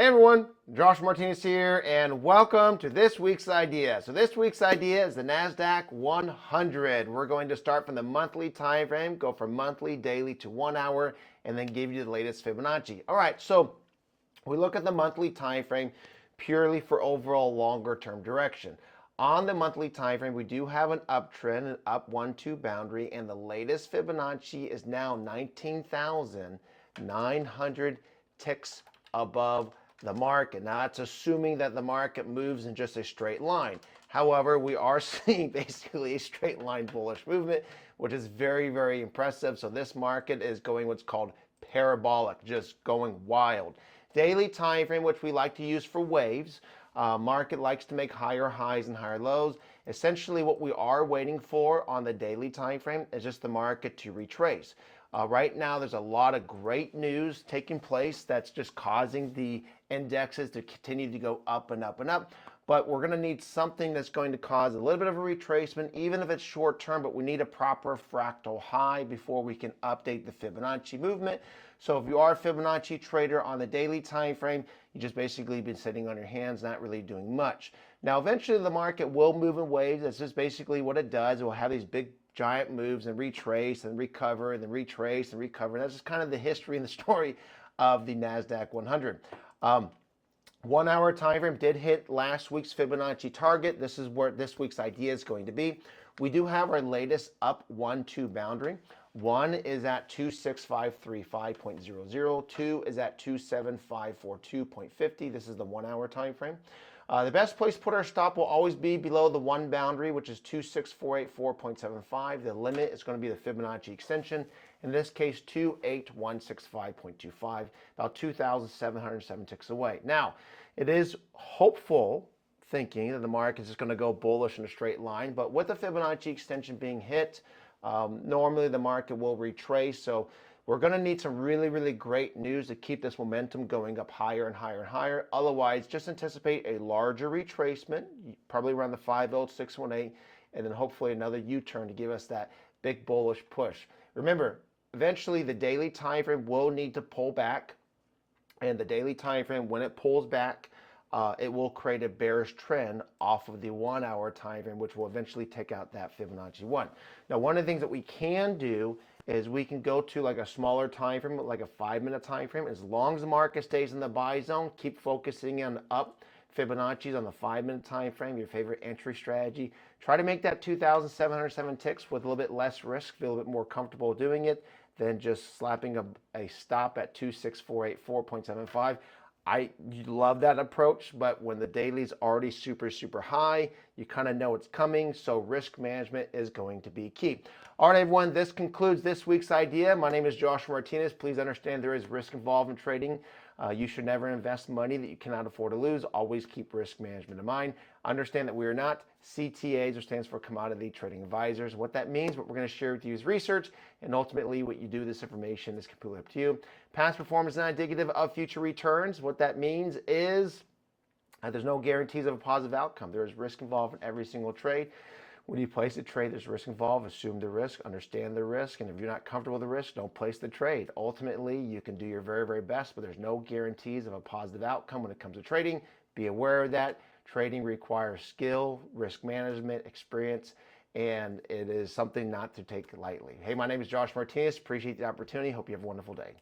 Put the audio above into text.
Hey everyone, Josh Martinez here, and welcome to this week's idea. So this week's idea is the Nasdaq 100. We're going to start from the monthly time frame, go from monthly, daily to 1 hour, and then give you the latest Fibonacci. All right, so we look at the monthly time frame purely for overall longer term direction. On the monthly time frame, we do have an uptrend, an up 1-2 boundary, and the latest Fibonacci is now 19,900 ticks above the market. Now that's assuming that the market moves in just a straight line. However, we are seeing basically a straight line bullish movement, which is very, very impressive. So this market is going what's called parabolic, just going wild. Daily time frame, which we like to use for waves. Market likes to make higher highs and higher lows. Essentially what we are waiting for on the daily time frame is just the market to retrace. Right now, there's a lot of great news taking place that's just causing the indexes to continue to go up and up and up. But we're going to need something that's going to cause a little bit of a retracement, even if it's short term, but we need a proper fractal high before we can update the Fibonacci movement. So if you are a Fibonacci trader on the daily time frame, you just basically been sitting on your hands, not really doing much. Now, eventually the market will move in waves. That's just basically what it does. It will have these big giant moves and retrace and recover and then retrace and recover. And that's just kind of the history and the story of the Nasdaq 100. 1 hour time frame did hit last week's Fibonacci target. This is where this week's idea is going to be. We do have our latest up 1-2 boundary. One is at 26535.00. Two is at 27542.50. This is the 1 hour time frame. The best place to put our stop will always be below the one boundary, which is 26484.75. The limit is going to be the Fibonacci extension. In this case, 28165.25, about 2,707 ticks away. Now, it is hopeful thinking that the market is just going to go bullish in a straight line, but with the Fibonacci extension being hit, normally the market will retrace. So we're going to need some really, really great news to keep this momentum going up higher and higher and higher. Otherwise, just anticipate a larger retracement, probably around the 50618, and then hopefully another U-turn to give us that big bullish push. Remember, eventually the daily time frame will need to pull back, and the daily time frame, when it pulls back, it will create a bearish trend off of the 1 hour time frame, which will eventually take out that Fibonacci 1. Now, one of the things that we can do is we can go to like a smaller time frame, like a 5-minute time frame. As long as the market stays in the buy zone, keep focusing on up Fibonacci's on the 5-minute time frame, your favorite entry strategy. Try to make that 2,707 ticks with a little bit less risk, feel a bit more comfortable doing it than just slapping a stop at 26484.75. I love that approach, but when the daily's already super, super high, you kind of know it's coming, so risk management is going to be key. All right, everyone, this concludes this week's idea. My name is Josh Martinez. Please understand there is risk involved in trading. You should never invest money that you cannot afford to lose. Always keep risk management in mind. Understand that we are not CTAs, which stands for Commodity Trading Advisors. What that means, what we're going to share with you is research, and ultimately what you do with this information is completely up to you. Past performance is not indicative of future returns. What that means is there's no guarantees of a positive outcome. There is risk involved in every single trade. When you place a trade, there's risk involved. Assume the risk, understand the risk, and if you're not comfortable with the risk, don't place the trade. Ultimately, you can do your very, very best, but there's no guarantees of a positive outcome when it comes to trading. Be aware of that. Trading requires skill, risk management, experience, and it is something not to take lightly. Hey, my name is Josh Martinez. Appreciate the opportunity. Hope you have a wonderful day.